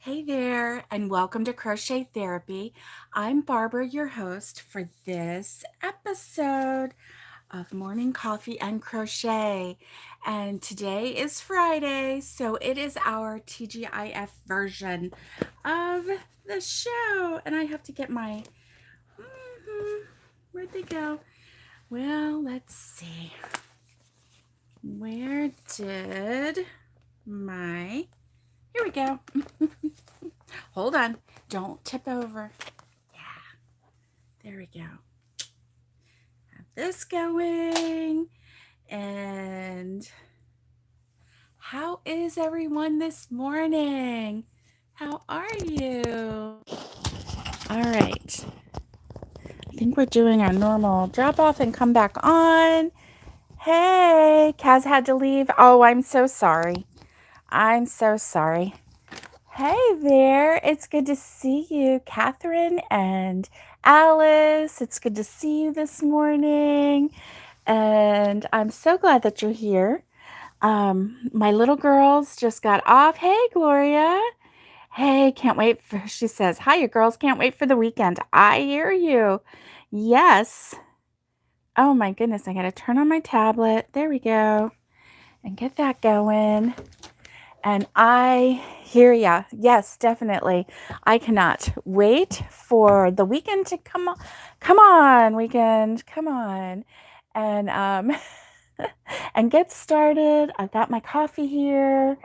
Hey there, and welcome to Crochet Therapy. I'm Barbara, your host for this episode of Morning Coffee and Crochet. And today is Friday, so it is our TGIF version of the show. And I have to get my. Where'd they go? Well, let's see. Where did my. Here we go. Hold on. Don't tip over. Yeah. There we go. Have this going. And how is everyone this morning? How are you? All right. I think we're doing our normal drop off and come back on. Hey, Kaz had to leave. Oh, I'm so sorry. I'm so sorry. Hey there, it's good to see you, Catherine and Alice. It's good to see you this morning, and I'm so glad that you're here. My little girls just got off. Hey, Gloria. Hey, can't wait for, she says, hi, you girls, can't wait for the weekend. I hear you. Yes. Oh my goodness, I gotta turn on my tablet. There we go. And get that going. And I hear ya. Yes, definitely. I cannot wait for the weekend to come on. Come on, weekend. Come on. And and get started. I've got my coffee here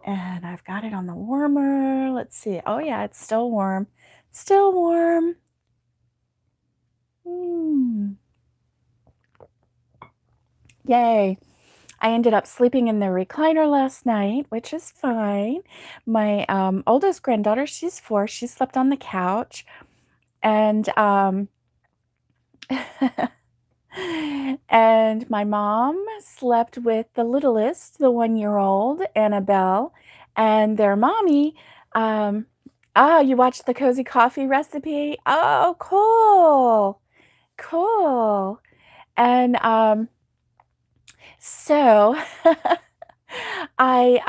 and I've got it on the warmer. Let's see. Oh yeah, it's still warm. Still warm. Yay. I ended up sleeping in the recliner last night, which is fine. My oldest granddaughter, she's 4. She slept on the couch. And and my mom slept with the littlest, the 1-year-old, Annabelle, and their mommy. You watched the Cozy Coffee recipe? Oh, cool. Cool. And so I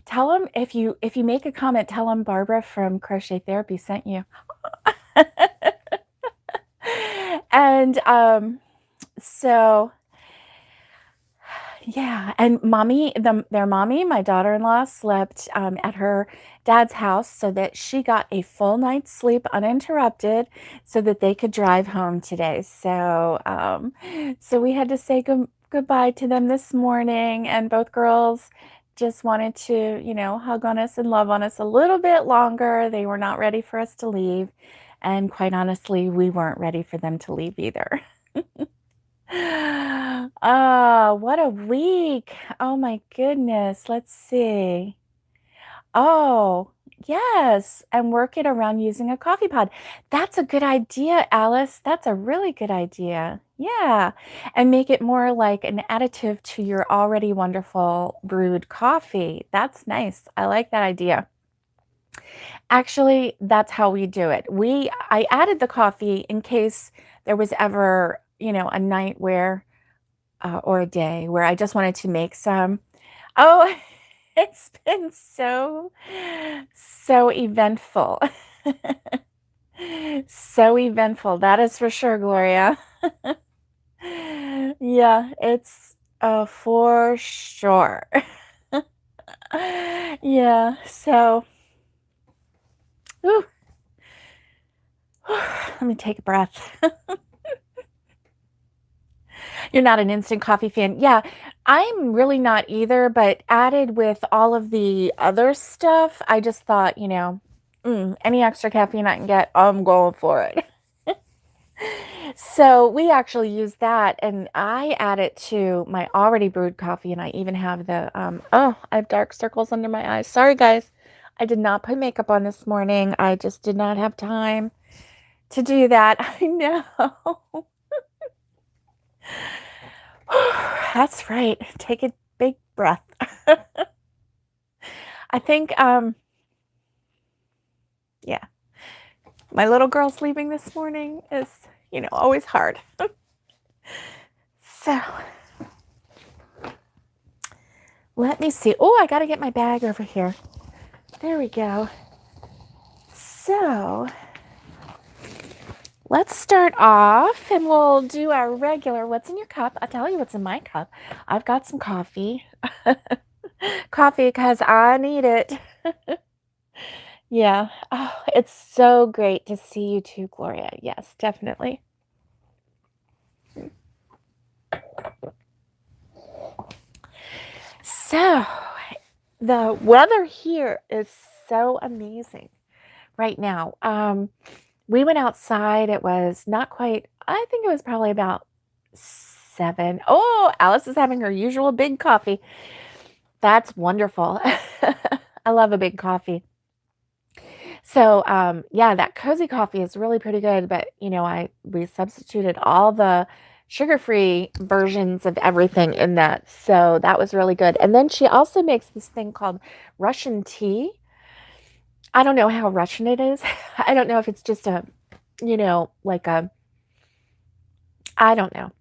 tell them if you make a comment, tell them Barbara from Crochet Therapy sent you. And so yeah, and their mommy, my daughter-in-law, slept at her dad's house so that she got a full night's sleep uninterrupted so that they could drive home today. So so we had to say goodbye to them this morning, and both girls just wanted to, hug on us and love on us a little bit longer. They were not ready for us to leave, and quite honestly, we weren't ready for them to leave either. Oh, what a week. Oh my goodness. Let's see. Oh, yes. And work it around using a coffee pod. That's a good idea, Alice. That's a really good idea. Yeah. And make it more like an additive to your already wonderful brewed coffee. That's nice. I like that idea. Actually, that's how we do it. I added the coffee in case there was ever, a night where or a day where I just wanted to make some. Oh, it's been so eventful. So eventful. That is for sure, Gloria. Yeah, it's for sure. Yeah, so let me take a breath. You're not an instant coffee fan. Yeah, I'm really not either, but added with all of the other stuff, I just thought, any extra caffeine I can get, I'm going for it. So we actually use that, and I add it to my already brewed coffee, and I even have the, I have dark circles under my eyes. Sorry, guys. I did not put makeup on this morning. I just did not have time to do that. I know. That's right. Take a big breath. I think, yeah, my little girl sleeping this morning is, always hard. So, let me see. Oh, I got to get my bag over here. There we go. So let's start off and we'll do our regular what's in your cup. I'll tell you what's in my cup. I've got some coffee. Coffee because I need it. Yeah. Oh, it's so great to see you too, Gloria. Yes, definitely. So the weather here is so amazing right now. We went outside. It was not quite, I think it was probably about 7. Oh, Alice is having her usual big coffee. That's wonderful. I love a big coffee. So, yeah, that cozy coffee is really pretty good, but we substituted all the sugar-free versions of everything in that. So that was really good. And then she also makes this thing called Russian tea. I don't know how Russian it is. I don't know if it's just like I don't know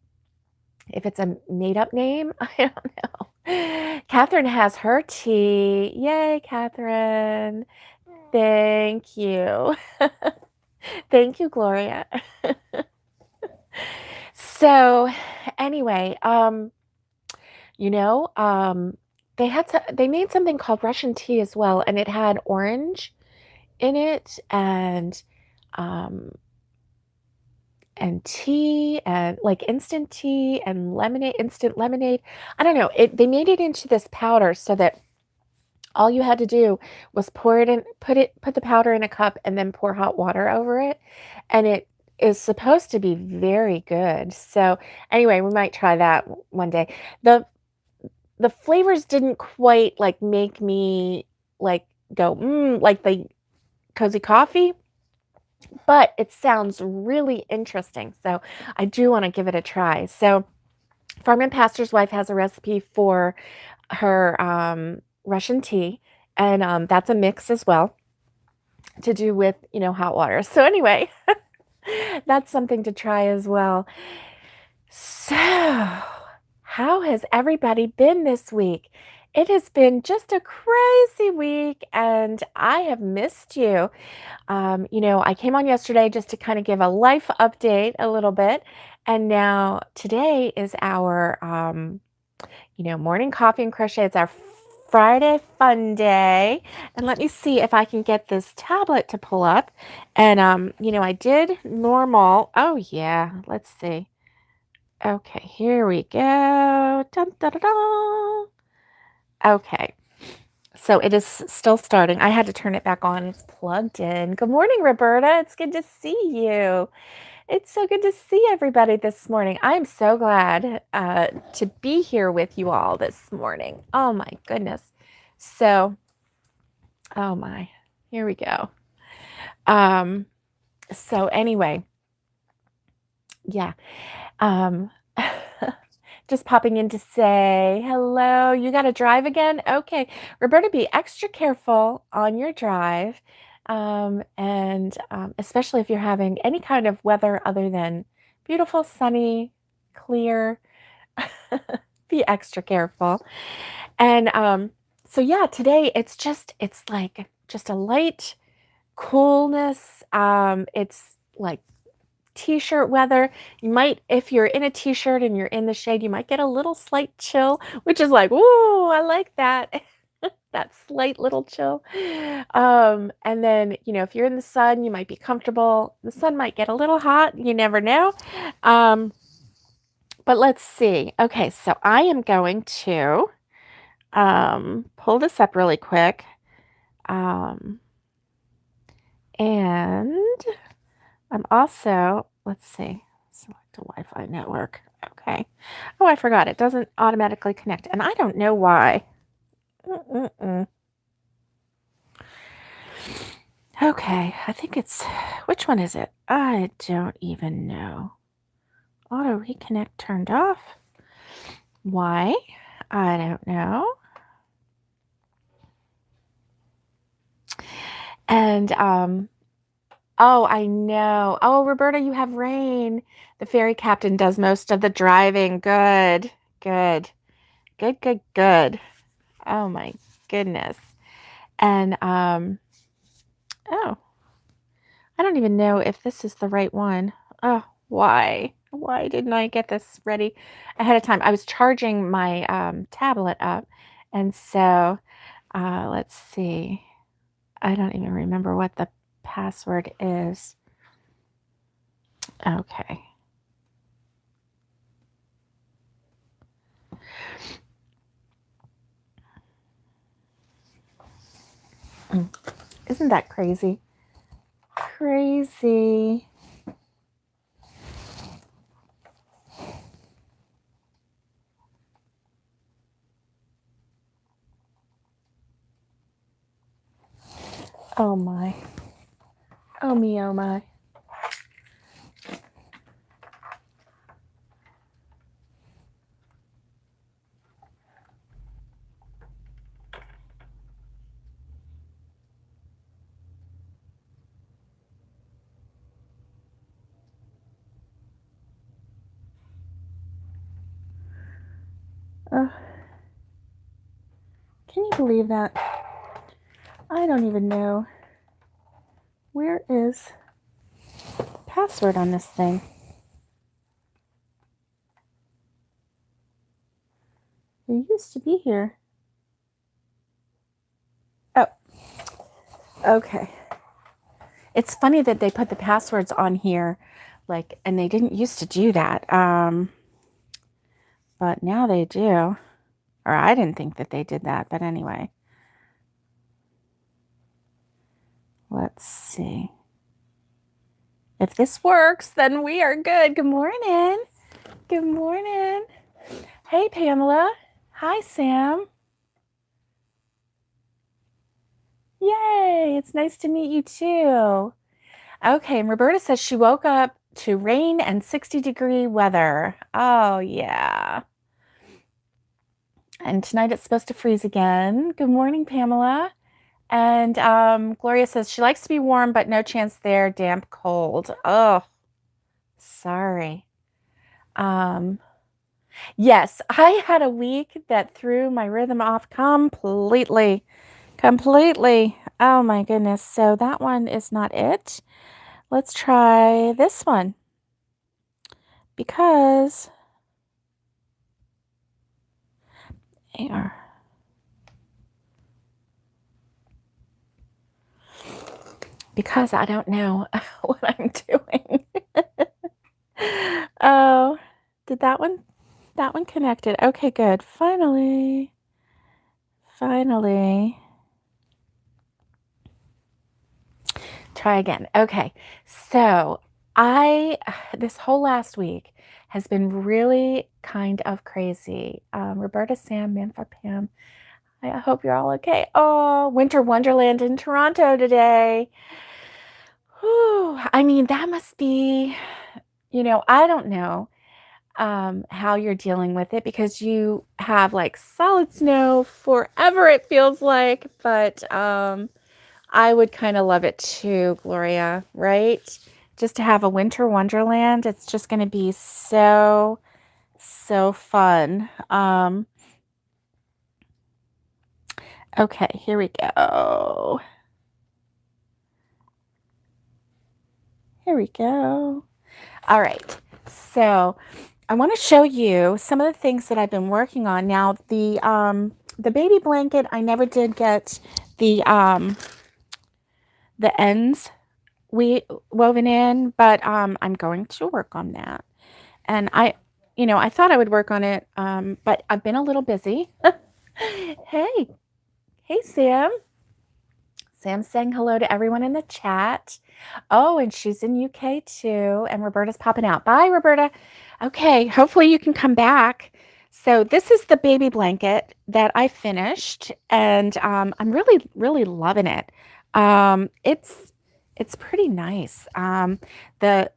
if it's a made-up name. I don't know. Catherine has her tea. Yay, Catherine. Thank you. Thank you, Gloria. So anyway, they made something called Russian tea as well, and it had orange in it and tea and like instant tea and lemonade, instant lemonade. I don't know. They made it into this powder so that all you had to do was put the powder in a cup and then pour hot water over it. And it is supposed to be very good. So anyway, we might try that one day. The flavors didn't quite like make me like go, like the cozy coffee, but it sounds really interesting. So I do want to give it a try. So Farm and Pastor's Wife has a recipe for her Russian tea, and that's a mix as well to do with, hot water. So anyway, that's something to try as well. So how has everybody been this week? It has been just a crazy week, and I have missed you. I came on yesterday just to kind of give a life update a little bit, and now today is our, morning coffee and crochet. It's our Friday fun day, and let me see if I can get this tablet to pull up. And I did normal. Oh yeah, let's see. Okay, here we go. Dun, dun, dun, dun. Okay, so it is still starting. I had to turn it back on. It's plugged in. Good morning, Roberta. It's good to see you. It's so good to see everybody this morning. I'm so glad to be here with you all this morning. Oh my goodness. So, oh my, here we go. So anyway, yeah. Just popping in to say hello. You got to drive again? Okay. Roberta, be extra careful on your drive. And especially if you're having any kind of weather other than beautiful, sunny, clear, be extra careful. And so yeah, today it's like just a light coolness. It's like t-shirt weather. You might, if you're in a t-shirt and you're in the shade, you might get a little slight chill, which is like, whoa, I like that. That slight little chill. And then, if you're in the sun, you might be comfortable. The sun might get a little hot. You never know. But let's see. Okay, so I am going to pull this up really quick. And I'm also, let's see, select a Wi-Fi network. Okay. Oh, I forgot. It doesn't automatically connect. And I don't know why. Okay. I think it's, which one is it? I don't even know. Auto reconnect turned off. Why? I don't know. And, oh, I know. Oh, Roberta, you have rain. The ferry captain does most of the driving. Good, good, good, good, good. Oh my goodness. And, oh, I don't even know if this is the right one. Oh, why? Why didn't I get this ready ahead of time? I was charging my tablet up. And so let's see. I don't even remember what the password is. Okay. Isn't that crazy? Crazy. Oh my. Oh me, oh my. Can you believe that? I don't even know. Where is the password on this thing? It used to be here. Oh, okay. It's funny that they put the passwords on here, like, and they didn't used to do that. But now they do. Or I didn't think that they did that, but anyway. Let's see. If this works, then we are good. Good morning. Good morning. Hey, Pamela. Hi, Sam. Yay, it's nice to meet you too. Okay, and Roberta says she woke up to rain and 60-degree weather. Oh, yeah. And tonight it's supposed to freeze again. Good morning, Pamela. And Gloria says she likes to be warm, but no chance there. Damp, cold. Oh, sorry. Yes, I had a week that threw my rhythm off completely. Completely. Oh my goodness. So that one is not it. Let's try this one. Because here. Because I don't know what I'm doing. Oh, did that one connected? Okay, good. Finally. Try again. Okay. So this whole last week has been really kind of crazy. Roberta, Sam, Manfa, Pam, I hope you're all okay. Oh, Winter Wonderland in Toronto today. Whew. I mean, that must be, I don't know how you're dealing with it because you have like solid snow forever, it feels like. But I would kind of love it too, Gloria, right? Just to have a winter wonderland. It's just going to be so, so fun. Okay, here we go. Here we go. All right. So I want to show you some of the things that I've been working on. Now, the baby blanket, I never did get the ends woven in, but I'm going to work on that. And I thought I would work on it, but I've been a little busy. Hey, Sam. Sam's saying hello to everyone in the chat. Oh, and she's in UK too. And Roberta's popping out. Bye, Roberta. Okay, hopefully you can come back. So this is the baby blanket that I finished, and I'm really, really loving it. It's pretty nice. The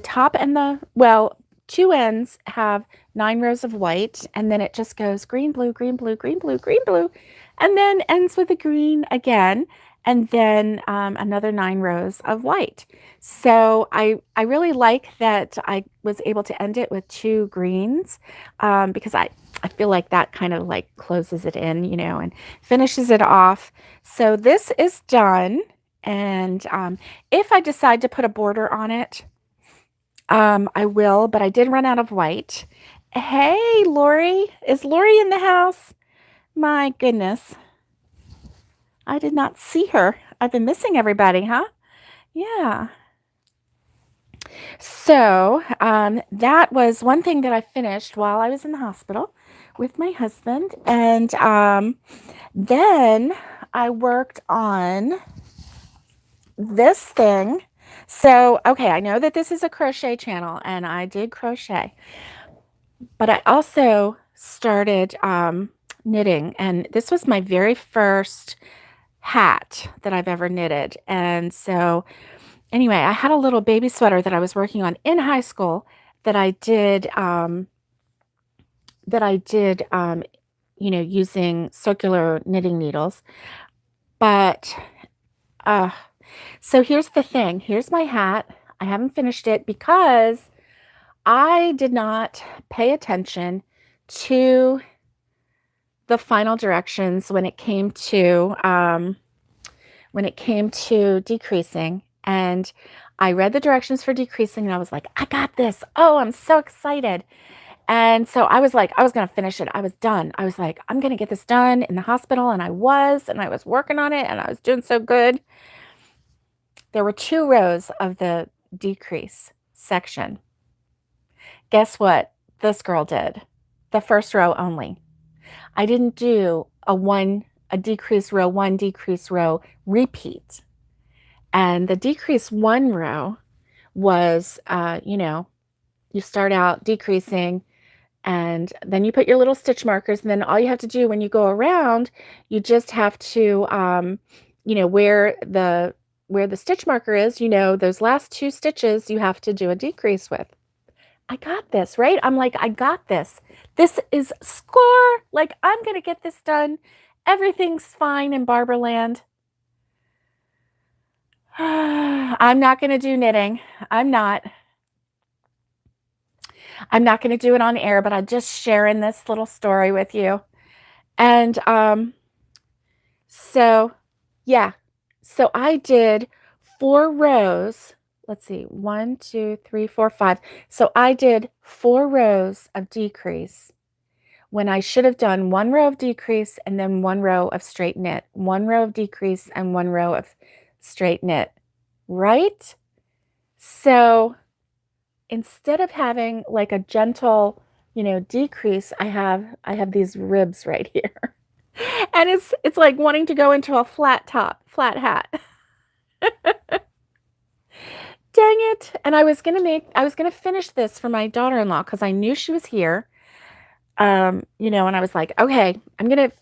top and two ends have 9 rows of white, and then it just goes green, blue, green, blue, green, blue, green, blue, and then ends with a green again. and then another 9 rows of white. So I really like that I was able to end it with 2 greens, because I feel like that kind of like closes it in, you know, and finishes it off. So this is done. And if I decide to put a border on it, I will, but I did run out of white. Hey, Lori. Is Lori in the house? My goodness. I did not see her. I've been missing everybody, huh? Yeah. So that was one thing that I finished while I was in the hospital with my husband. And then I worked on this thing. So, okay, I know that this is a crochet channel and I did crochet, but I also started knitting, and this was my very first hat that I've ever knitted. And so anyway, I had a little baby sweater that I was working on in high school that I did you know, using circular knitting needles. But so here's the thing. Here's my hat. I haven't finished it because I did not pay attention to the final directions when it came to decreasing. And I read the directions for decreasing and I was like, I got this. Oh, I'm so excited. And so I was like, I was going to finish it. I was done. I was like, I'm going to get this done in the hospital. And I was working on it and I was doing so good. There were 2 rows of the decrease section. Guess what this girl did? The first row only. I didn't do a decrease row 1, decrease row repeat. And the decrease 1 row was, you know, you start out decreasing and then you put your little stitch markers, and then all you have to do when you go around, you just have to, you know, where the stitch marker is, you know, those last 2 stitches you have to do a decrease with. I got this, right? I'm like, I got this. This is score. Like, I'm going to get this done. Everything's fine in Barberland. I'm not going to do knitting. I'm not going to do it on air, but I'm just sharing this little story with you. And so, yeah. So I did 4 rows. Let's see, 1, 2, 3, 4, 5. So I did 4 rows of decrease when I should have done 1 row of decrease and then 1 row of straight knit, 1 row of decrease and 1 row of straight knit, right? So instead of having like a gentle, you know, decrease, I have these ribs right here. And it's like wanting to go into a flat hat. Dang it. And I was going to finish this for my daughter-in-law because I knew she was here. You know, and I was like, okay, I'm going to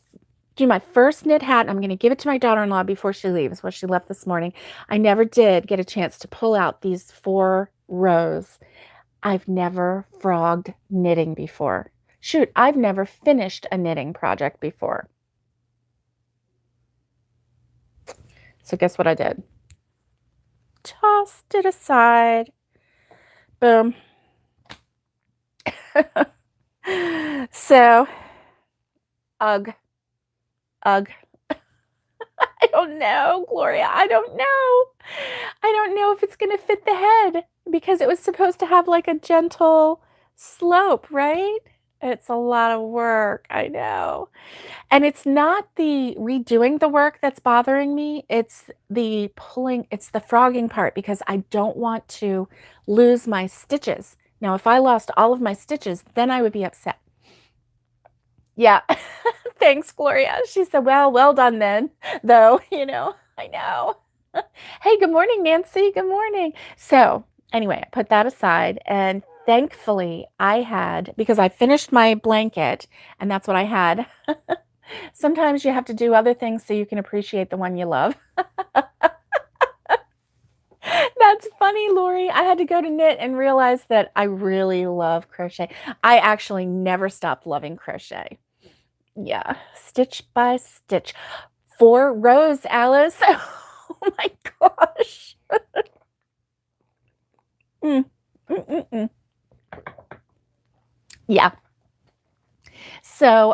do my first knit hat and I'm going to give it to my daughter-in-law before she leaves. Well, she left this morning. I never did get a chance to pull out these 4 rows. I've never frogged knitting before. Shoot, I've never finished a knitting project before. So guess what I did? Tossed it aside. Boom. So, ugh. I don't know, Gloria. I don't know. I don't know if it's going to fit the head because it was supposed to have like a gentle slope, right? It's a lot of work. I know. And it's not the redoing the work that's bothering me. It's the pulling, it's the frogging part because I don't want to lose my stitches. Now, if I lost all of my stitches, then I would be upset. Yeah. Thanks, Gloria. She said, well done then, though, you know, I know. Hey, good morning, Nancy. Good morning. So anyway, I put that aside and thankfully I had, because I finished my blanket and that's what I had. Sometimes you have to do other things so you can appreciate the one you love. That's funny, Lori. I had to go to knit and realize that I really love crochet. I actually never stopped loving crochet. Yeah, stitch by stitch. 4 rows, Alice. Oh my gosh. Mm. Mm, mm, mm. Yeah. So,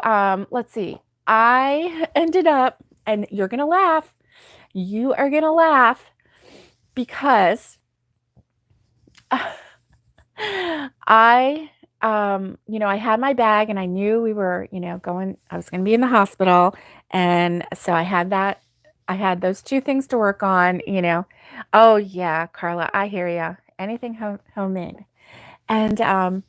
let's see. I ended up, and you're going to laugh. You are going to laugh because I, I had my bag and I knew we were, I was going to be in the hospital. And so I had those 2 things to work on. Oh yeah, Carla, I hear ya. Anything homemade. And,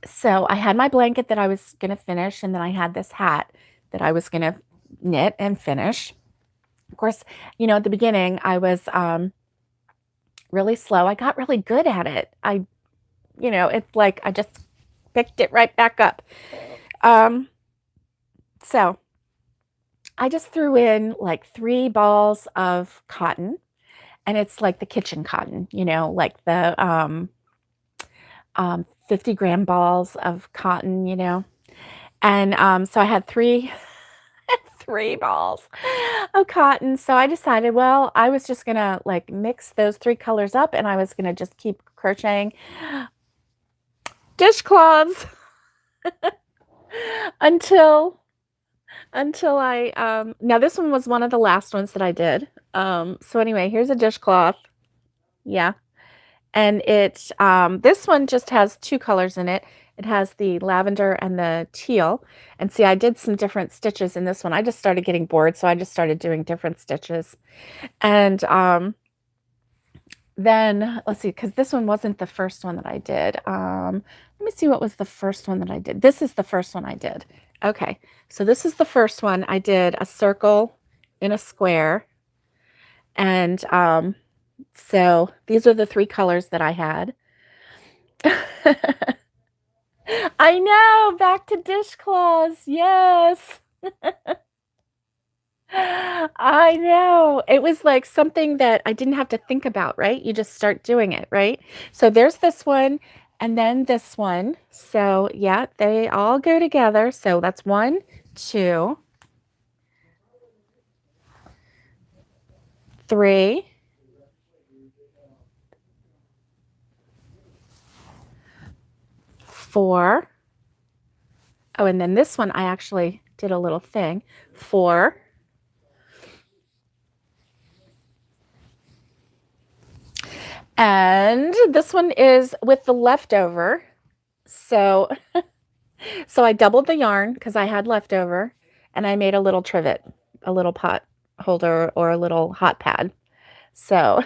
so I had my blanket that I was going to finish. And then I had this hat that I was going to knit and finish. Of course, at the beginning I was, really slow. I got really good at it. It's like I just picked it right back up. So I just threw in like 3 balls of cotton, and it's like the kitchen cotton, like the 50-gram balls of cotton. And so I had 3 balls of cotton. So I decided, well, I was just gonna like mix those 3 colors up, and I was gonna just keep crocheting dishcloths until I now this one was one of the last ones that I did. So anyway, here's a dishcloth. Yeah. And this one just has 2 colors in it. It has the lavender and the teal. And see, I did some different stitches in this one. I just started getting bored, so I just started doing different stitches. And then let's see, because this one wasn't the first one that I did. Let me see what was the first one that I did. This is the first one I did. Okay, so this is the first one. I did a circle in a square. And so these are the 3 colors that I had. I know, back to dishcloths. Yes. I know. It was like something that I didn't have to think about, right? You just start doing it, right? So there's this one and then this one. So yeah, they all go together. So that's 1, 2, 3, 4. Oh, and then this one I actually did a little thing. 4. And this one is with the leftover. So I doubled the yarn because I had leftover, and I made a little trivet, a little pot holder or a little hot pad. So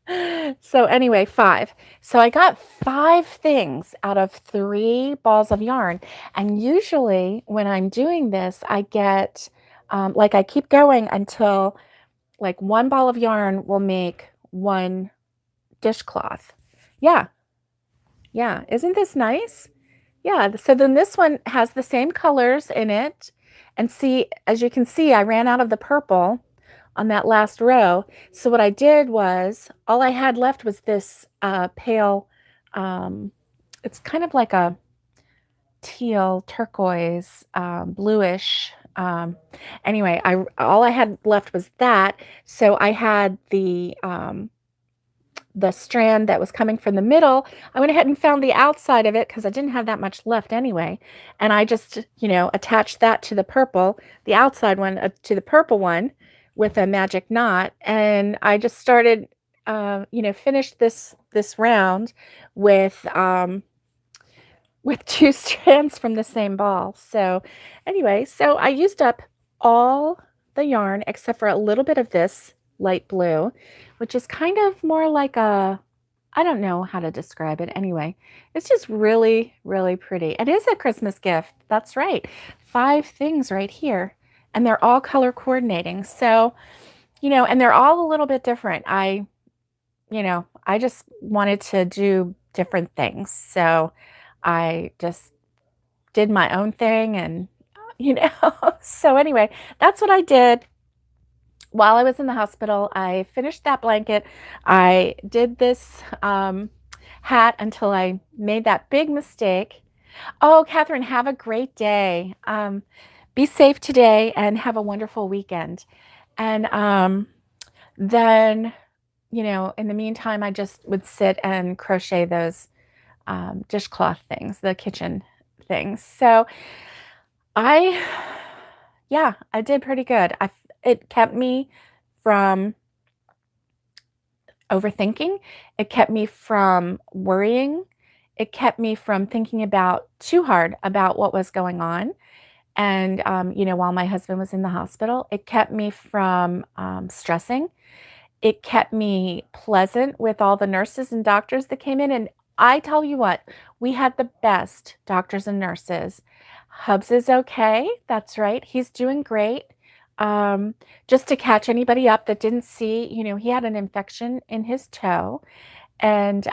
anyway, 5. So I got 5 things out of 3 balls of yarn. And usually when I'm doing this, I get like I keep going until like 1 ball of yarn will make 1 dishcloth. Yeah. Yeah. Isn't this nice? Yeah. So then this one has the same colors in it. And see, as you can see, I ran out of the purple on that last row. So what I did was, all I had left was this pale, it's kind of like a teal, turquoise, bluish. Anyway, all I had left was that. So I had the strand that was coming from the middle. I went ahead and found the outside of it because I didn't have that much left anyway. And I just, attached that to the purple, the outside one to the purple one with a magic knot. And I just started, finished this round with 2 strands from the same ball. So anyway, so I used up all the yarn except for a little bit of this light blue, which is kind of more like I don't know how to describe it. Anyway, it's just really, really pretty. It is a Christmas gift. That's right. 5 things right here. And they're all color coordinating. So, and they're all a little bit different. I just wanted to do different things. So I just did my own thing and, so anyway, that's what I did. While I was in the hospital, I finished that blanket. I did this hat until I made that big mistake. Oh, Catherine, have a great day. be safe today and have a wonderful weekend. And then, in the meantime, I just would sit and crochet those dishcloth things, the kitchen things. So I, yeah, I did pretty good. It kept me from overthinking. It kept me from worrying. It kept me from thinking about too hard about what was going on. And, while my husband was in the hospital, it kept me from stressing. It kept me pleasant with all the nurses and doctors that came in. And I tell you what, we had the best doctors and nurses. Hubs is okay. That's right. He's doing great. Just to catch anybody up that didn't see, he had an infection in his toe, and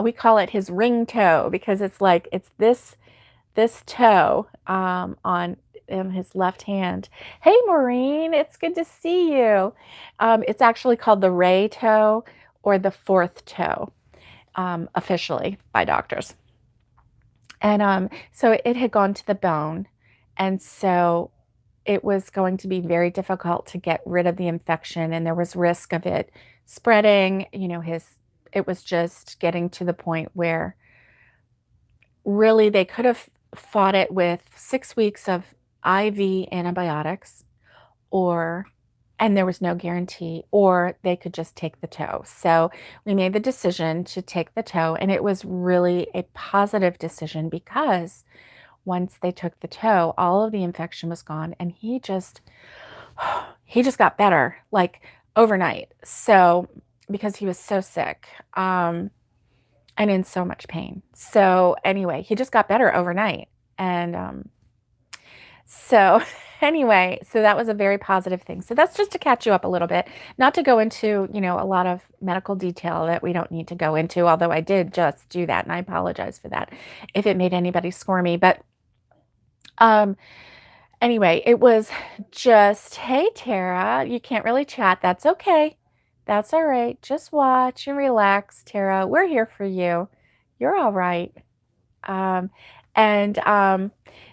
we call it his ring toe because it's this toe on his left hand. Hey, Maureen, it's good to see you. It's actually called the ray toe or the fourth toe, officially by doctors. And so it had gone to the bone. And so it was going to be very difficult to get rid of the infection. And there was risk of it spreading. It was just getting to the point where really they could have fought it with 6 weeks of IV antibiotics, and there was no guarantee, or they could just take the toe. So we made the decision to take the toe, and it was really a positive decision because once they took the toe, all of the infection was gone, and he just got better like overnight. So because he was so sick, and in so much pain. So anyway, he just got better overnight. And so anyway, so that was a very positive thing. So that's just to catch you up a little bit, not to go into, a lot of medical detail that we don't need to go into, although I did just do that, and I apologize for that if it made anybody squirmy. But anyway, it was just, hey, Tara, you can't really chat. That's okay. That's all right. Just watch and relax, Tara. We're here for you. You're all right.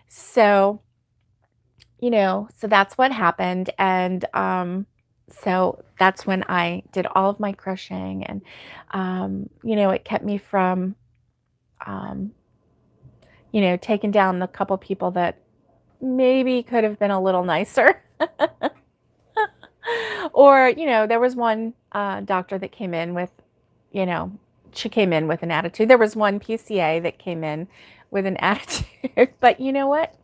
So, so that's what happened. And so that's when I did all of my crocheting. And, it kept me from, taking down the couple people that maybe could have been a little nicer. Or, there was one doctor that came in with, she came in with an attitude. There was one PCA that came in with an attitude. But you know what?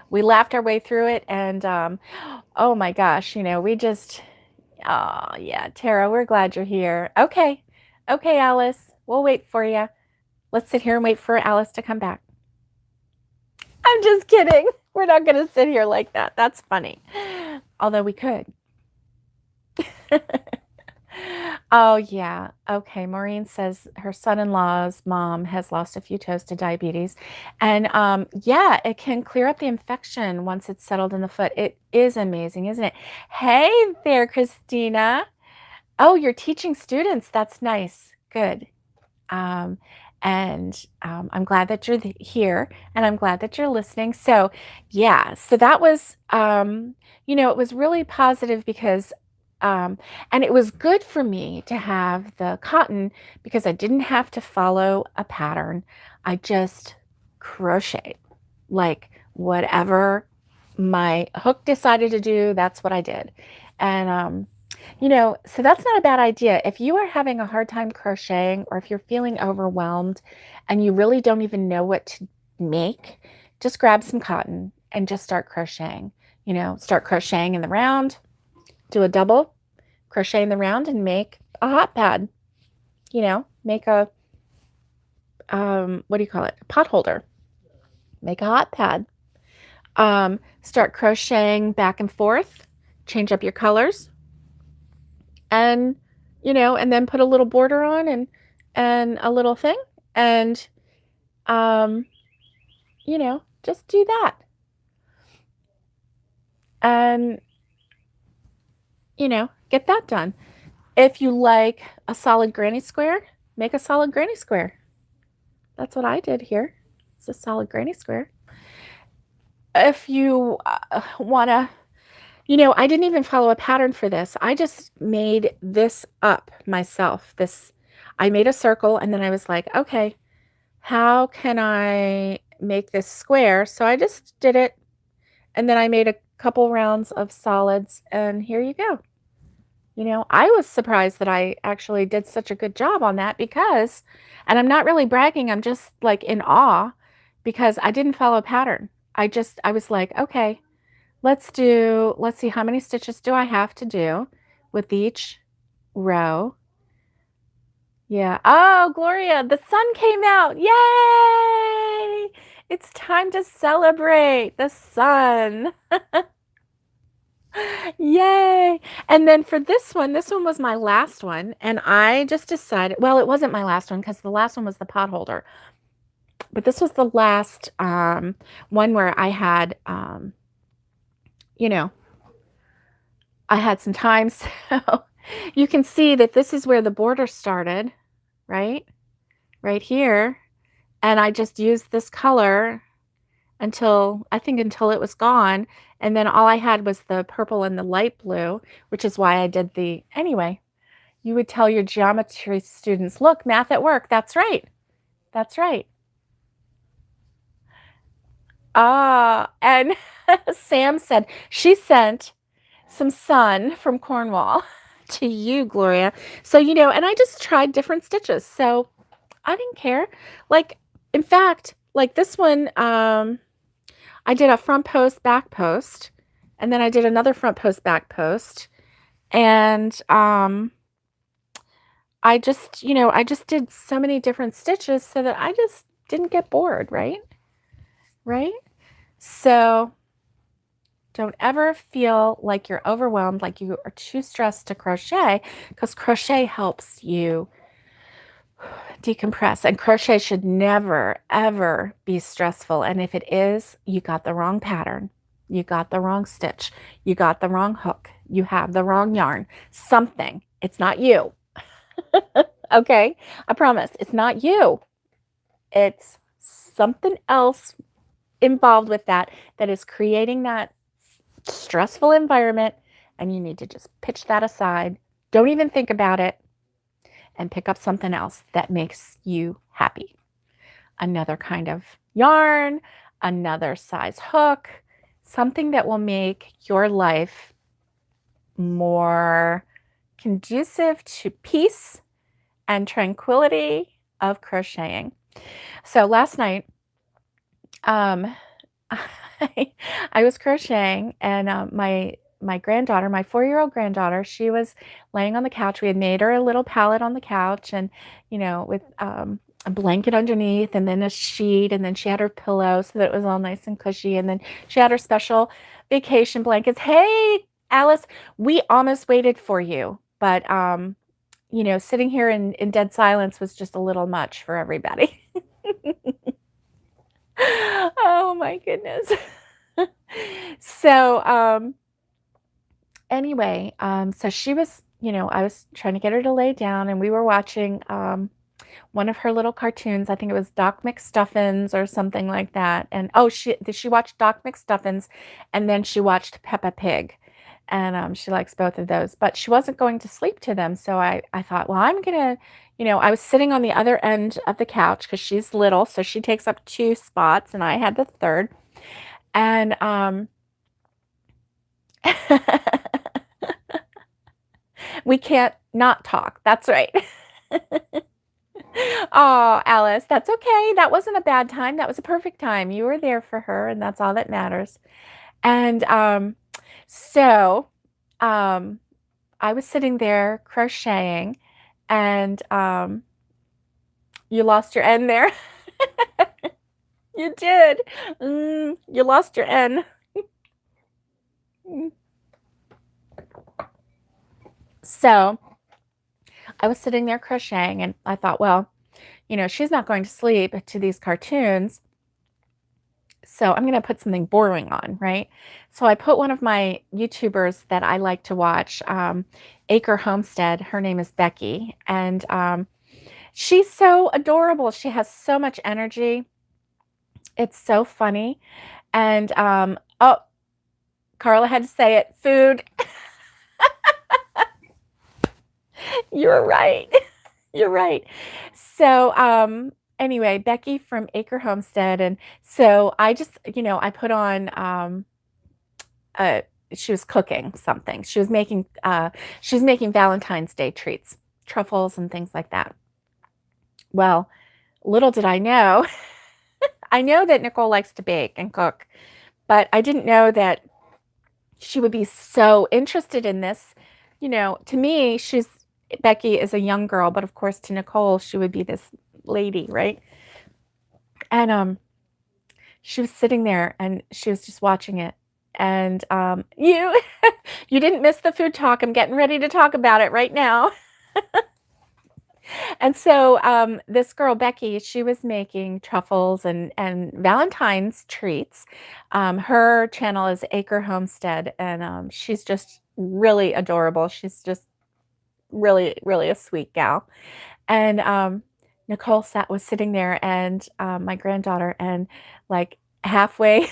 We laughed our way through it. And, oh my gosh, we just, oh yeah, Tara, we're glad you're here. Okay. Okay, Alice, we'll wait for you. Let's sit here and wait for Alice to come back. I'm just kidding. We're not going to sit here like that. That's funny. Although we could. Oh, yeah. Okay. Maureen says her son-in-law's mom has lost a few toes to diabetes. And yeah, it can clear up the infection once it's settled in the foot. It is amazing, isn't it? Hey there, Christina. Oh, you're teaching students. That's nice. Good. I'm glad that you're here, and I'm glad that you're listening. So yeah, so that was, it was really positive because, and it was good for me to have the cotton because I didn't have to follow a pattern. I just crochet, like whatever my hook decided to do, that's what I did. And, so that's not a bad idea. If you are having a hard time crocheting, or if you're feeling overwhelmed and you really don't even know what to make, just grab some cotton and just start crocheting. Start crocheting in the round, do a double, crochet in the round, and make a hot pad. Make a, what do you call it? A pot holder. Make a hot pad. Start crocheting back and forth, change up your colors. And, and then put a little border on and a little thing. And, just do that. And, get that done. If you like a solid granny square, make a solid granny square. That's what I did here. It's a solid granny square. if you want to, you know, I didn't even follow a pattern for this. I just made this up myself. I made a circle and then I was like, okay, how can I make this square? So I just did it and then I made a couple rounds of solids and here you go. You know, I was surprised that I actually did such a good job on that because, and I'm not really bragging, I'm just like in awe because I didn't follow a pattern. I was like, okay, let's see how many stitches do I have to do with each row. Yeah. Oh, Gloria, the sun came out. Yay! It's time to celebrate the sun. Yay. And then for this one was my last one. And I just decided, well, it wasn't my last one because the last one was the pot holder. But this was the last one where I had, you know, I had some time. So you can see that this is where the border started, right? Right here. And I just used this color until it was gone. And then all I had was the purple and the light blue, which is why I did anyway, you would tell your geometry students, look, math at work. That's right. That's right. And Sam said she sent some sun from Cornwall to you, Gloria. So, you know, and I just tried different stitches. So I didn't care. Like, in fact, like this one, I did a front post, back post, and then I did another front post, back post. And I just, you know, I just did so many different stitches so that I just didn't get bored, right? Right? So don't ever feel like you're overwhelmed, like you are too stressed to crochet, because crochet helps you decompress. And crochet should never, ever be stressful. And if it is, you got the wrong pattern. You got the wrong stitch. You got the wrong hook. You have the wrong yarn. Something. It's not you. Okay? I promise. It's not you. It's something else involved with that is creating that stressful environment. And you need to just pitch that aside. Don't even think about it. And pick up something else that makes you happy. Another kind of yarn, another size hook, something that will make your life more conducive to peace and tranquility of crocheting. So last night, I was crocheting and my granddaughter, my 4-year-old granddaughter, she was laying on the couch. We had made her a little pallet on the couch and, you know, with a blanket underneath and then a sheet. And then she had her pillow so that it was all nice and cushy. And then she had her special vacation blankets. Hey, Alice, we almost waited for you. But, you know, sitting here in dead silence was just a little much for everybody. Oh, my goodness. So, anyway, so she was, you know, I was trying to get her to lay down and we were watching one of her little cartoons. I think it was Doc McStuffins or something like that. And oh, she watched Doc McStuffins and then she watched Peppa Pig. And she likes both of those, but she wasn't going to sleep to them. So I thought, well, I'm going to, you know, I was sitting on the other end of the couch because she's little. So she takes up 2 spots and I had the third. And we can't not talk. That's right. Oh, Alice, that's okay. That wasn't a bad time. That was a perfect time. You were there for her, and that's all that matters. And so I was sitting there crocheting, and you lost your N there. You did. You lost your N. So I was sitting there crocheting and I thought, well, you know, she's not going to sleep to these cartoons. So I'm going to put something boring on, right? So I put one of my YouTubers that I like to watch, Acre Homestead. Her name is Becky. And she's so adorable. She has so much energy. It's so funny. And, oh, Carla had to say it, food. You're right. You're right. So, anyway, Becky from Acre Homestead. And so I just, I put on, uh, she was cooking something. She was making Valentine's Day treats, truffles and things like that. Well, little did I know, I know that Nicole likes to bake and cook, but I didn't know that she would be so interested in this. To me, Becky is a young girl, but of course to Nicole, she would be this lady, right? And she was sitting there and she was just watching it. And you you didn't miss the food talk. I'm getting ready to talk about it right now. And so this girl, Becky, she was making truffles and Valentine's treats. Her channel is Acre Homestead, and she's just really adorable. She's just really, really a sweet gal. And Nicole was sitting there, and my granddaughter, and like halfway,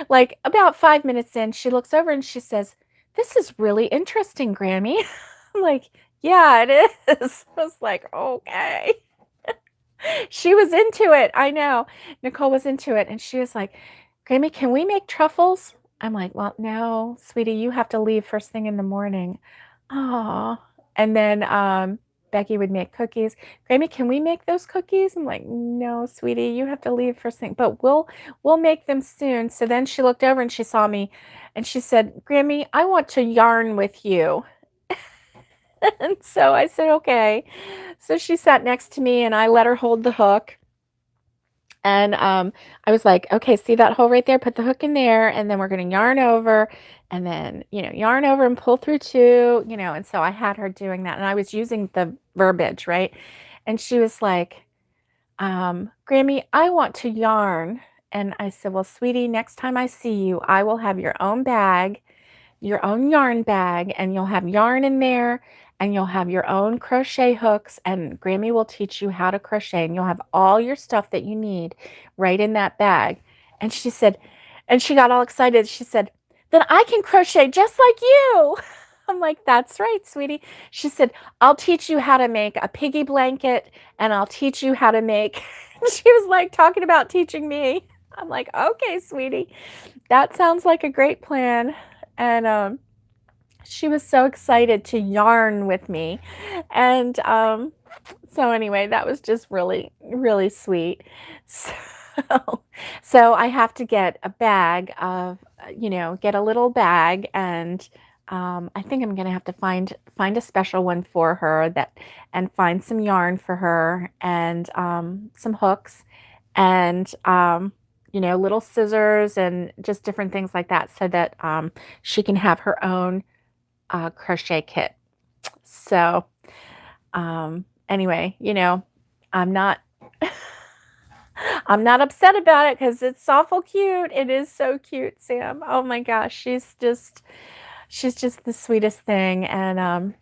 like about 5 minutes in, she looks over and she says, "This is really interesting, Grammy." I'm like, "Yeah, it is." I was like, "Okay." She was into it. I know. Nicole was into it, and she was like, "Grammy, can we make truffles?" I'm like, "Well, no, sweetie, you have to leave first thing in the morning." Oh, and then Becky would make cookies. "Grammy, can we make those cookies?" I'm like, "No, sweetie, you have to leave first thing, but we'll make them soon." So then she looked over and she saw me, and she said, "Grammy, I want to yarn with you." And so I said, "Okay." So she sat next to me and I let her hold the hook. And I was like, "Okay, see that hole right there? Put the hook in there, and then we're going to yarn over, and then, yarn over and pull through two, And so I had her doing that, and I was using the verbiage, right? And she was like, "Grammy, I want to yarn." And I said, "Well, sweetie, next time I see you, I will have your own bag, your own yarn bag, and you'll have yarn in there, and you'll have your own crochet hooks, and Grammy will teach you how to crochet, and you'll have all your stuff that you need right in that bag." And she said, and she got all excited. She said, "Then I can crochet just like you." I'm like, "That's right, sweetie." She said, "I'll teach you how to make a piggy blanket, and I'll teach you how to make," she was like talking about teaching me. I'm like, "Okay, sweetie, that sounds like a great plan." And she was so excited to yarn with me. And so anyway, that was just really, really sweet. So, so I have to get a bag of, get a little bag, and I think I'm gonna have to find a special one for her, and find some yarn for her, and some hooks, and little scissors, and just different things like that, so that she can have her own crochet kit. So anyway, I'm not I'm not upset about it because it's awful cute. It is so cute, Sam. Oh my gosh, she's just the sweetest thing. And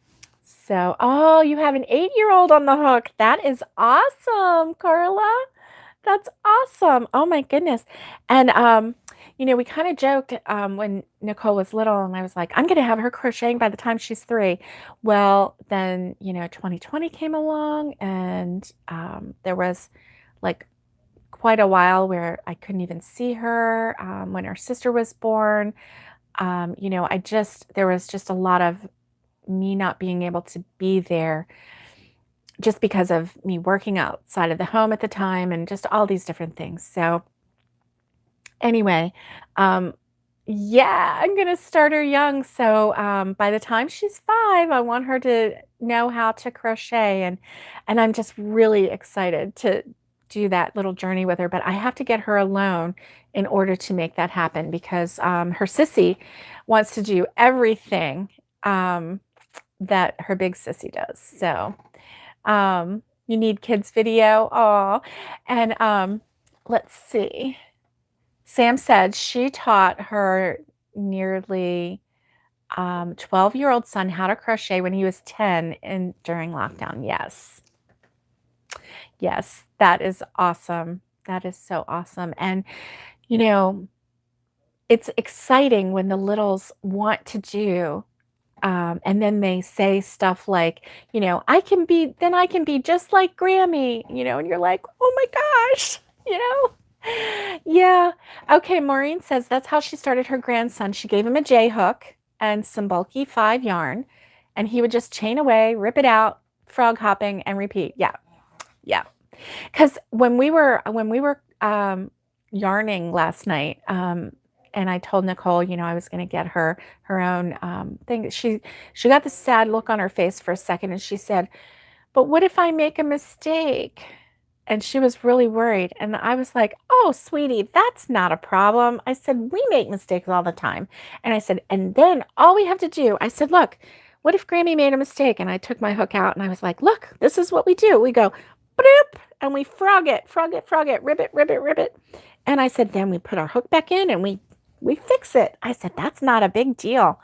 so, oh, you have an 8-year-old on the hook. That is awesome, Carla. That's awesome. Oh my goodness. And we kind of joked when Nicole was little, and I was like, "I'm going to have her crocheting by the time she's 3." Well, then, 2020 came along, and there was like quite a while where I couldn't even see her when her sister was born. There was just a lot of me not being able to be there, just because of me working outside of the home at the time, and just all these different things. So anyway, yeah, I'm gonna start her young. So by the time she's 5, I want her to know how to crochet, and I'm just really excited to do that little journey with her. But I have to get her alone in order to make that happen, because her sissy wants to do everything that her big sissy does. So you need kids video. Oh, and let's see. Sam said she taught her nearly 12-year-old son how to crochet when he was 10 during lockdown. Yes. Yes, that is awesome. That is so awesome. And, it's exciting when the littles want to do, and then they say stuff like, I can be, then I can be just like Grammy, and you're like, oh my gosh, you know? Yeah. Okay, Maureen says that's how she started her grandson. She gave him a J hook and some bulky 5 yarn, and he would just chain away, rip it out, frog hopping, and repeat. Yeah. Yeah. Because when we were yarning last night, and I told Nicole, I was going to get her own thing. She got this sad look on her face for a second, and she said, "But what if I make a mistake?" And she was really worried. And I was like, "Oh, sweetie, that's not a problem." I said, "We make mistakes all the time." And I said, "And then all we have to do," I said, "Look, what if Grammy made a mistake?" And I took my hook out and I was like, "Look, this is what we do. We go, bloop, and we frog it, frog it, frog it, ribbit, ribbit, ribbit." And I said, "Then we put our hook back in and we fix it." I said, "That's not a big deal.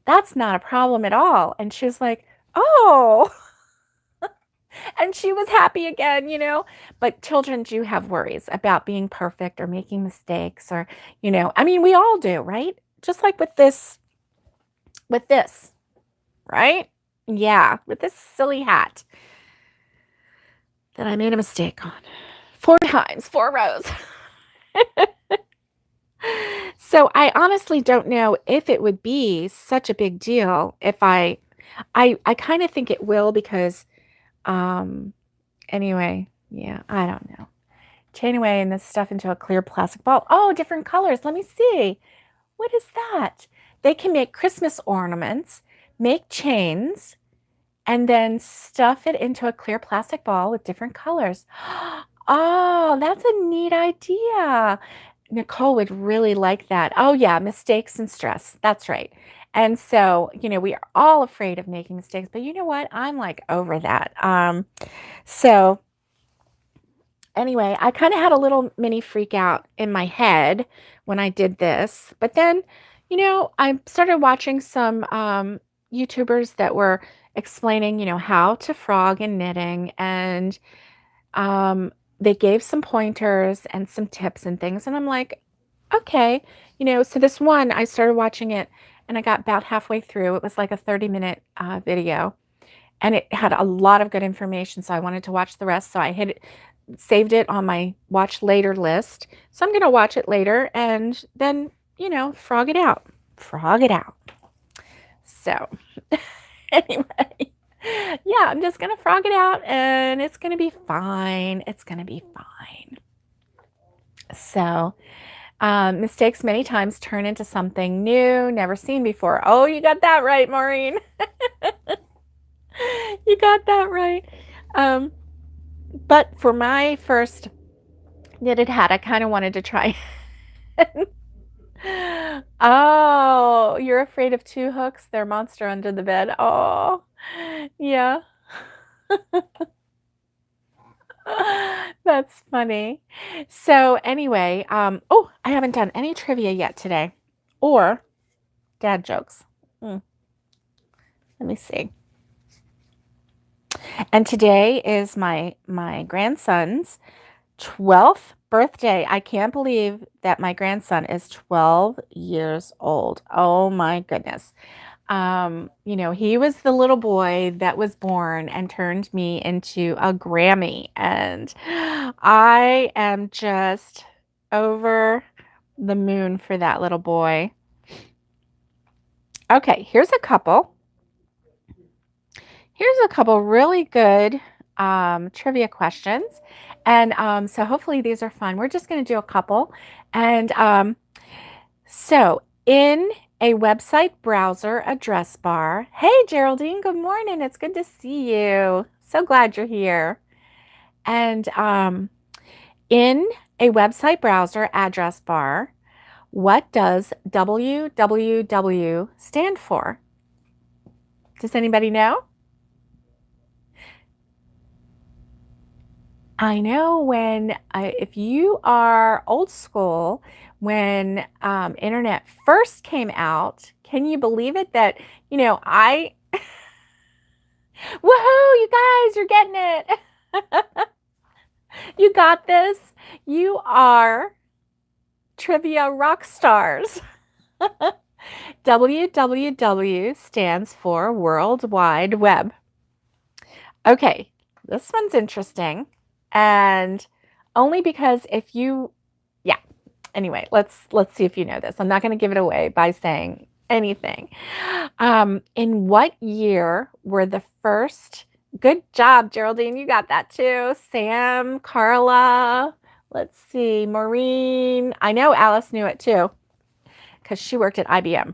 That's not a problem at all." And she was like, "Oh." And she was happy again. But children do have worries about being perfect or making mistakes or, I mean, we all do, right? Just like with this, right? Yeah, with this silly hat that I made a mistake on 4 times, 4 rows. So I honestly don't know if it would be such a big deal if I kind of think it will because anyway, yeah, I don't know. Chain away and this stuff into a clear plastic ball. Oh, different colors. Let me see. What is that? They can make Christmas ornaments, make chains, and then stuff it into a clear plastic ball with different colors. Oh, that's a neat idea. Nicole would really like that. Oh, yeah, mistakes and stress. That's right. And so, we are all afraid of making mistakes, but you know what? I'm like over that. So anyway, I kind of had a little mini freak out in my head when I did this. But then, I started watching some YouTubers that were explaining, how to frog and knitting. And um, they gave some pointers and some tips and things. And I'm like, okay. So this one, I started watching it and I got about halfway through. It was like a 30-minute video. And it had a lot of good information. So I wanted to watch the rest. So I saved it on my watch later list. So I'm going to watch it later and then, frog it out. Frog it out. So anyway, yeah, I'm just going to frog it out and it's going to be fine. It's going to be fine. So mistakes many times turn into something new, never seen before. Oh, you got that right, Maureen. You got that right. But for my first knitted hat, I kind of wanted to try. Oh, you're afraid of 2 hooks? They're monster under the bed. Oh, yeah. That's funny. So anyway, oh, I haven't done any trivia yet today or dad jokes. Let me see. And today is my grandson's 12th birthday. I can't believe that my grandson is 12 years old. Oh my goodness. He was the little boy that was born and turned me into a Grammy. And I am just over the moon for that little boy. Okay, here's a couple really good trivia questions. And so hopefully these are fun. We're just going to do a couple. And so in a website browser address bar. Hey, Geraldine, good morning. It's good to see you. So glad you're here. And in a website browser address bar, what does www stand for? Does anybody know? I know if you are old school, when internet first came out, can you believe it that, woohoo, you guys, you're getting it. You got this. You are trivia rock stars. WWW stands for World Wide Web. Okay, this one's interesting. And only because if you, yeah, anyway, let's see if you know this. I'm not going to give it away by saying anything. In what year were the first, good job, Geraldine, you got that too. Sam, Carla, let's see, Maureen. I know Alice knew it too because she worked at IBM.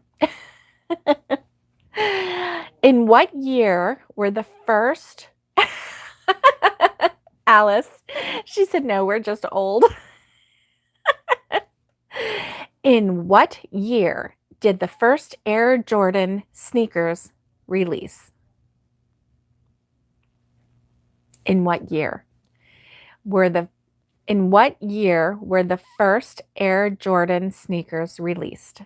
In what year were the first, Alice, she said, no, we're just old. In what year did the first Air Jordan sneakers release? In what year were the first Air Jordan sneakers released?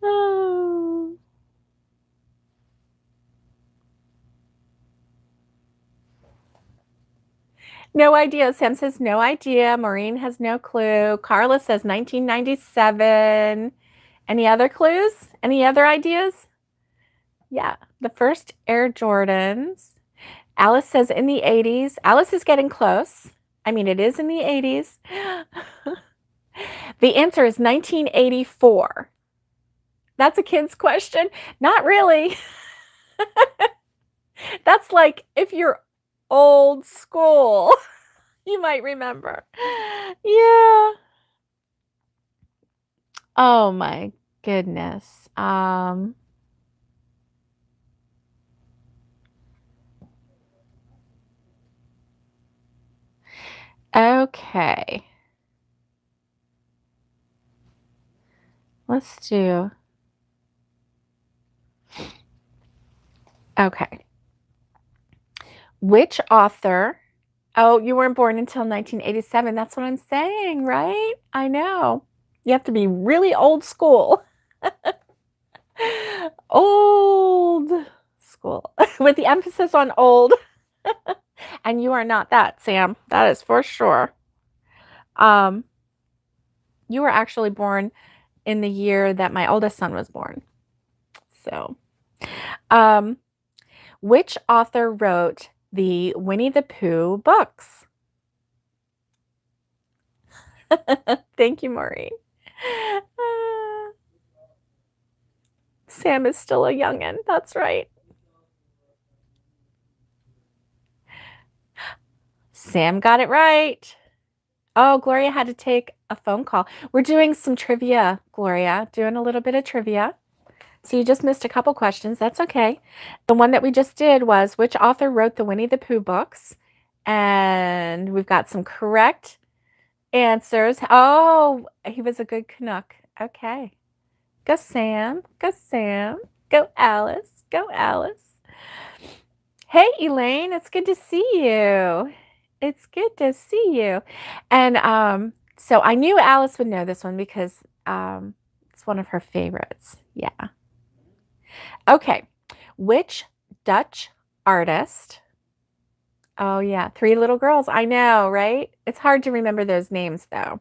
Oh. No idea. Sam says no idea. Maureen has no clue. Carla says 1997. Any other clues? Any other ideas? Yeah, the first Air Jordans. Alice says in the 80s. Alice is getting close. I mean, it is in the 80s. The answer is 1984. That's a kid's question? Not really. That's like if you're old school, you might remember. Yeah. Oh my goodness. Okay. Let's do. Okay. Which author? Oh, you weren't born until 1987. That's what I'm saying, right? I know. You have to be really old school. Old school with the emphasis on old. And you are not that, Sam. That is for sure. You were actually born in the year that my oldest son was born. So, which author wrote the Winnie the Pooh books? Thank you, Maureen. Sam is still a youngin'. That's right. Sam got it right. Oh, Gloria had to take a phone call. We're doing some trivia, Gloria. Doing a little bit of trivia. So you just missed a couple questions. That's okay. The one that we just did was which author wrote the Winnie the Pooh books? And we've got some correct answers. Oh, he was a good Canuck. Okay. Go Sam. Go Sam. Go Alice. Go Alice. Hey, Elaine. It's good to see you. It's good to see you. And so I knew Alice would know this one because it's one of her favorites. Yeah. Okay. Which Dutch artist? Oh, yeah. Three little girls. I know, right? It's hard to remember those names, though.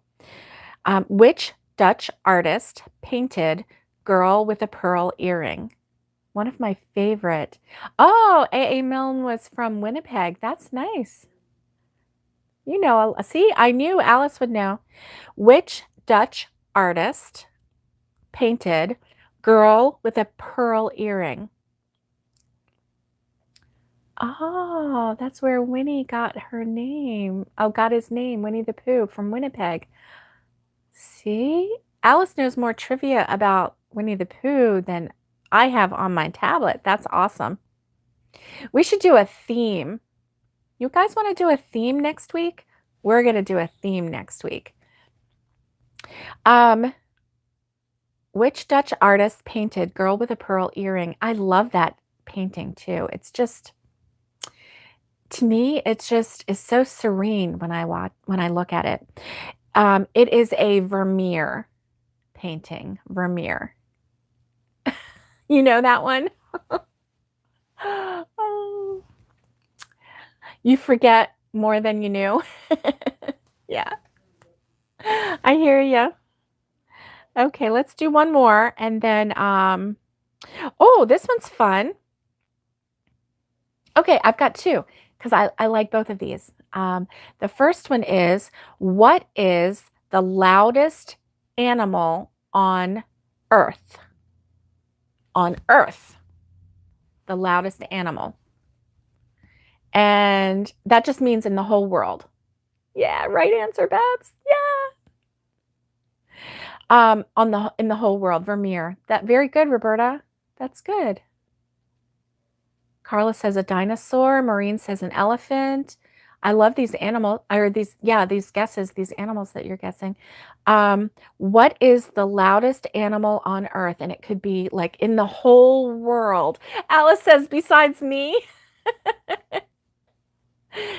Which Dutch artist painted Girl with a Pearl Earring? One of my favorite. Oh, A.A. Milne was from Winnipeg. That's nice. You know, see, I knew Alice would know. Which Dutch artist painted Girl with a Pearl Earring? Oh, that's where Winnie got her name. Oh, got his name, Winnie the Pooh from Winnipeg. See? Alice knows more trivia about Winnie the Pooh than I have on my tablet. That's awesome. We should do a theme. You guys want to do a theme next week? We're going to do a theme next week. Which Dutch artist painted Girl with a Pearl Earring? I love that painting too. It's just, to me, it's so serene when I look at it. It is a Vermeer painting. Vermeer. You know that one? Oh. You forget more than you knew. Yeah, I hear you. Okay, let's do one more. And then, oh, this one's fun. Okay, I've got two because I like both of these. The first one is, what is the loudest animal on Earth? On Earth, the loudest animal. And that just means in the whole world. Yeah, right answer, Babs. Yeah. In the whole world, Vermeer. That very good, Roberta. That's good. Carla says a dinosaur. Maureen says an elephant. I love these animal or these guesses, these animals that you're guessing. What is the loudest animal on Earth? And it could be like in the whole world. Alice says besides me.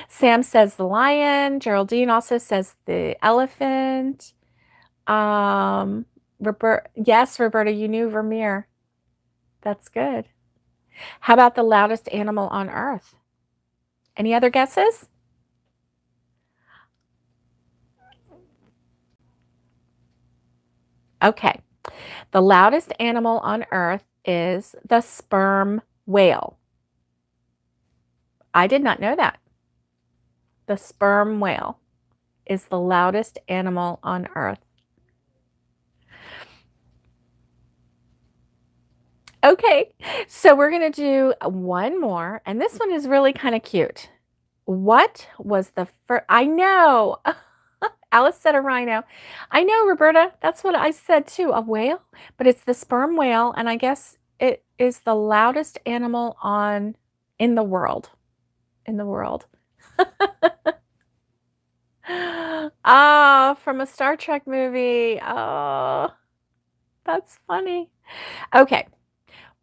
Sam says the lion. Geraldine also says the elephant. Yes, Roberta, you knew Vermeer. That's good. How about the loudest animal on Earth? Any other guesses? Okay. The loudest animal on Earth is the sperm whale. I did not know that. The sperm whale is the loudest animal on Earth. Okay, so we're going to do one more, and this one is really kind of cute. What was the first? I know. Alice said a rhino. I know, Roberta. That's what I said too. A whale, but it's the sperm whale, and I guess it is the loudest animal in the world. In the world. Ah, from a Star Trek movie. Oh, that's funny. Okay.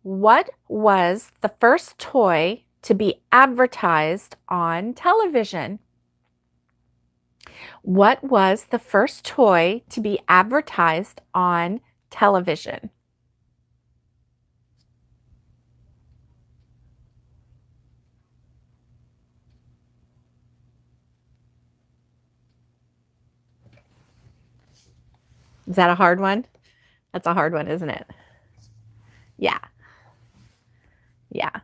What was the first toy to be advertised on television? What was the first toy to be advertised on television? Is that a hard one? That's a hard one, isn't it? Yeah. Yeah.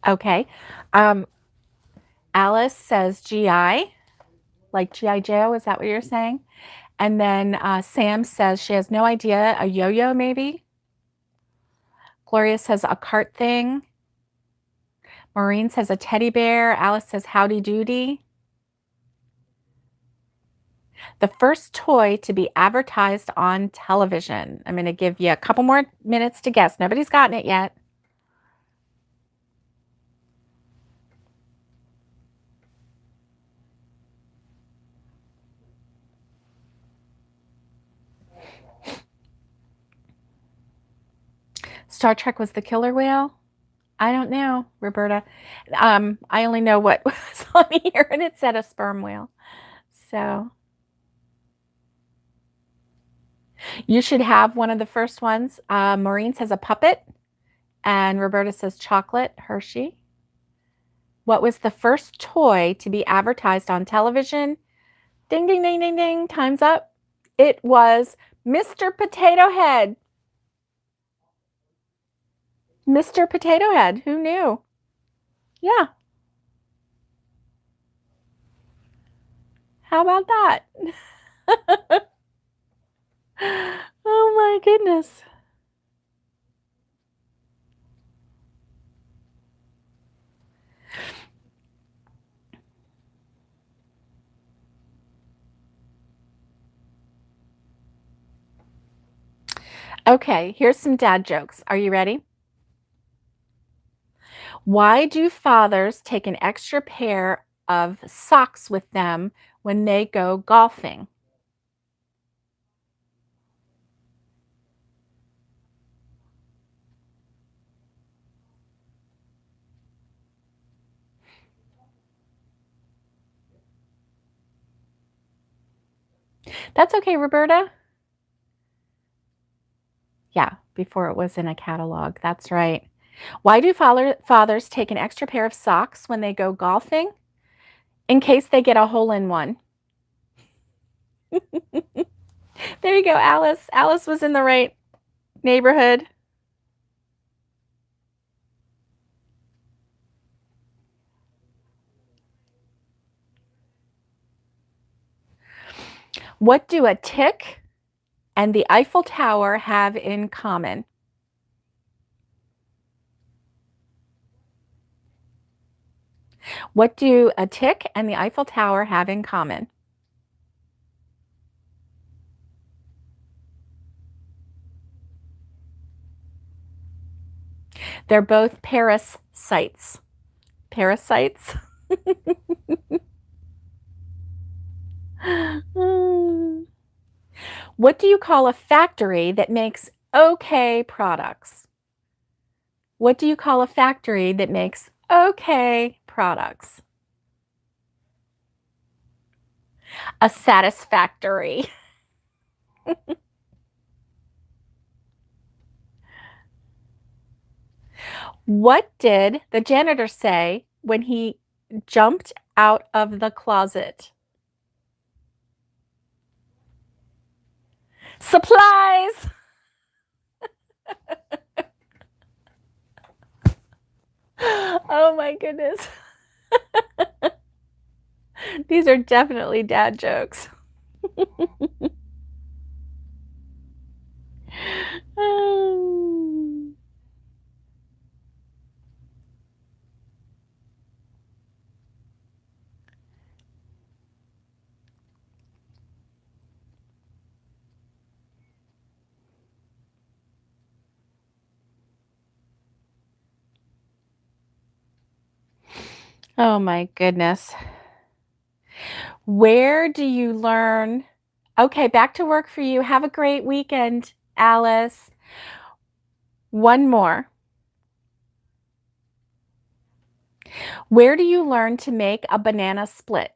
Okay. Alice says GI, like GI Joe. Is that what you're saying? And then Sam says she has no idea. A yo-yo, maybe? Gloria says a cart thing. Maureen says a teddy bear. Alice says howdy doody. The first toy to be advertised on television. I'm going to give you a couple more minutes to guess. Nobody's gotten it yet. Star Trek was the killer whale? I don't know, Roberta. I only know what was on here, and it said a sperm whale. So you should have one of the first ones. Maureen says a puppet, and Roberta says chocolate, Hershey. What was the first toy to be advertised on television? Ding, ding, ding, ding, ding. Time's up. It was Mr. Potato Head. Mr. Potato Head. Who knew? Yeah. How about that? Oh my goodness. Okay, here's some dad jokes. Are you ready? Why do fathers take an extra pair of socks with them when they go golfing? That's okay, Roberta. Yeah, before it was in a catalog. That's right. Why do fathers take an extra pair of socks when they go golfing? In case they get a hole in one. There you go, Alice. Alice was in the right neighborhood. What do a tick and the Eiffel Tower have in common? What do a tick and the Eiffel Tower have in common? They're both parasites. Parasites? What do you call a factory that makes okay products? What do you call a factory that makes okay products? A satisfactory. What did the janitor say when he jumped out of the closet? Supplies! Oh my goodness. These are definitely dad jokes. Oh my goodness. Where do you learn? Okay, back to work for you. Have a great weekend, Alice. One more. Where do you learn to make a banana split?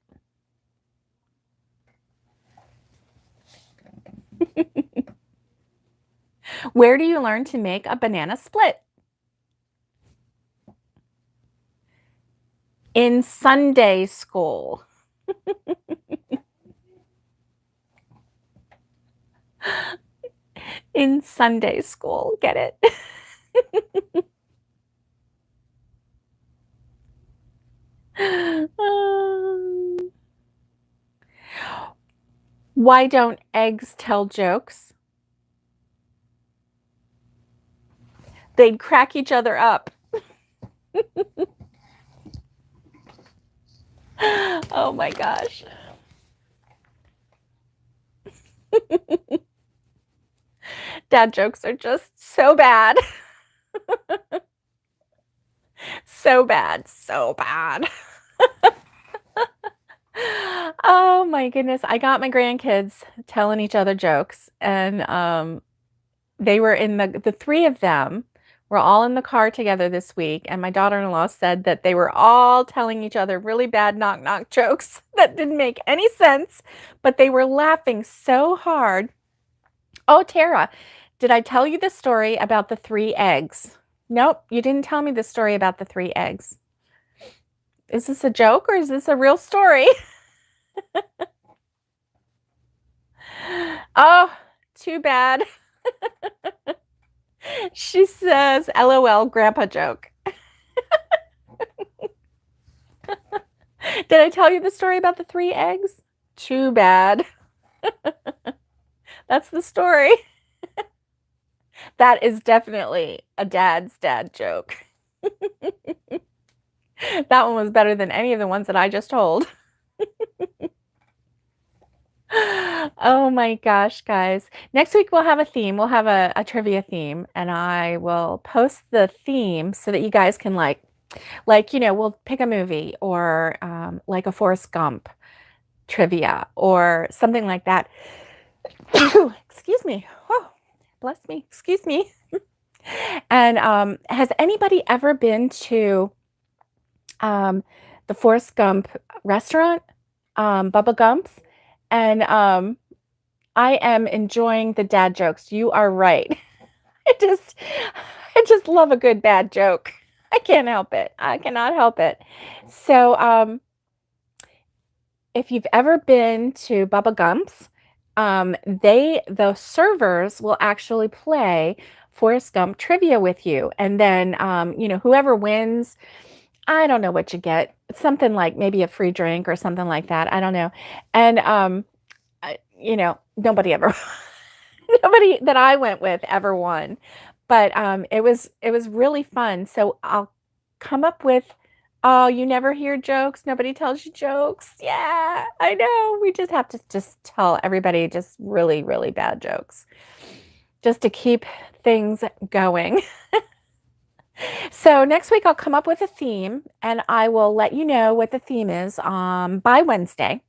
Where do you learn to make a banana split? In Sunday school. In Sunday school. Get it? Why don't eggs tell jokes? They'd crack each other up. Oh my gosh. Dad jokes are just so bad. So bad, so bad. Oh my goodness. I got my grandkids telling each other jokes, and they were in the three of them were all in the car together this week, and my daughter-in-law said that they were all telling each other really bad knock-knock jokes that didn't make any sense, but they were laughing so hard. Oh, Tara, did I tell you the story about the 3 eggs? Nope, you didn't tell me the story about the 3 eggs. Is this a joke or is this a real story? Oh, too bad. She says, LOL, grandpa joke. Did I tell you the story about the 3 eggs? Too bad. That's the story. That is definitely a dad's dad joke. That one was better than any of the ones that I just told. Oh my gosh, guys. Next week we'll have a theme. We'll have a trivia theme, and I will post the theme so that you guys can we'll pick a movie or like a Forrest Gump trivia or something like that. Excuse me. Oh, bless me. Excuse me. And has anybody ever been to the Forrest Gump restaurant, Bubba Gump's? And I am enjoying the dad jokes. You are right. I just love a good bad joke. I can't help it. I cannot help it. So, if you've ever been to Bubba Gump's, the servers will actually play Forrest Gump trivia with you, and then whoever wins, I don't know what you get. It's something like maybe a free drink or something like that. I don't know, and nobody ever, nobody that I went with ever won, but it was really fun. So I'll come up with. Oh, you never hear jokes? Nobody tells you jokes? Yeah, I know. We just have to just tell everybody just really, really bad jokes just to keep things going. So next week I'll come up with a theme and I will let you know what the theme is by Wednesday.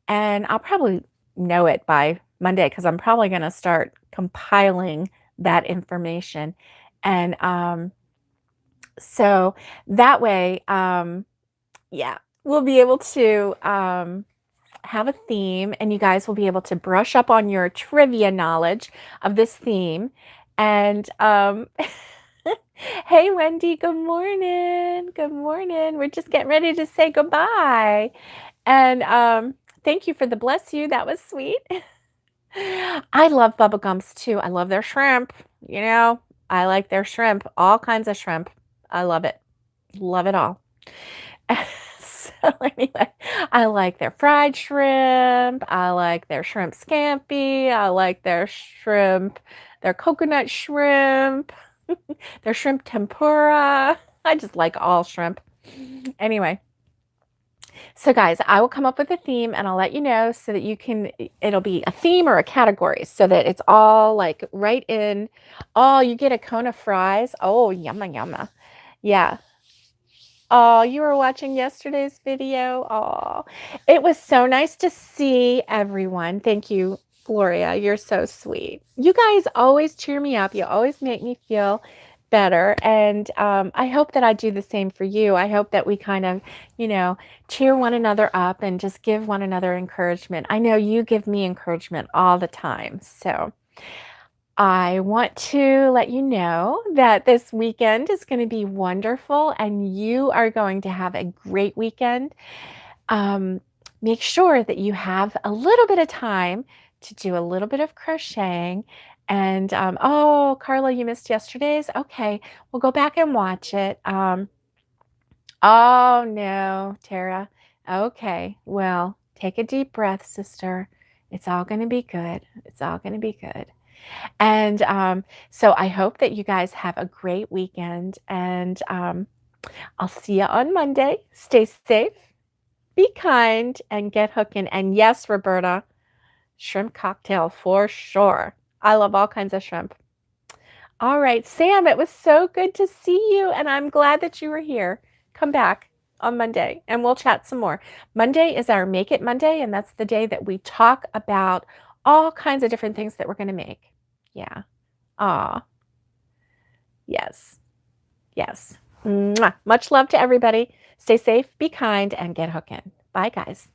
And I'll probably know it by Monday because I'm probably going to start compiling that information. And so that way, we'll be able to have a theme and you guys will be able to brush up on your trivia knowledge of this theme. And hey, Wendy, good morning. Good morning. We're just getting ready to say goodbye. And thank you for the bless you. That was sweet. I love Bubba Gumps too. I love their shrimp. I like their shrimp, all kinds of shrimp. I love it. Love it all. So anyway, I like their fried shrimp. I like their shrimp scampi. I like their shrimp, their coconut shrimp, their shrimp tempura. I just like all shrimp. Anyway, so guys, I will come up with a theme and I'll let you know so that it'll be a theme or a category so that it's all like right in. Oh, you get a cone of fries. Oh, yumma, yumma. Yeah. Oh, you were watching yesterday's video. Oh, it was so nice to see everyone. Thank you, Gloria. You're so sweet. You guys always cheer me up. You always make me feel better. And I hope that I do the same for you. I hope that we kind of, cheer one another up and just give one another encouragement. I know you give me encouragement all the time. So I want to let you know that this weekend is going to be wonderful and you are going to have a great weekend. Make sure that you have a little bit of time to do a little bit of crocheting. And oh, Carla, you missed yesterday's. Okay, we'll go back and watch it. Oh no, Tara. Okay, well, take a deep breath, sister. It's all going to be good. It's all going to be good. And so I hope that you guys have a great weekend. And I'll see you on Monday. Stay safe, be kind, and get hooking. And yes, Roberta, shrimp cocktail for sure. I love all kinds of shrimp. All right, Sam, it was so good to see you. And I'm glad that you were here. Come back on Monday and we'll chat some more. Monday is our Make It Monday. And that's the day that we talk about all kinds of different things that we're going to make. Yeah. Aw. Yes. Yes. Mwah. Much love to everybody. Stay safe, be kind, and get hooking. Bye, guys.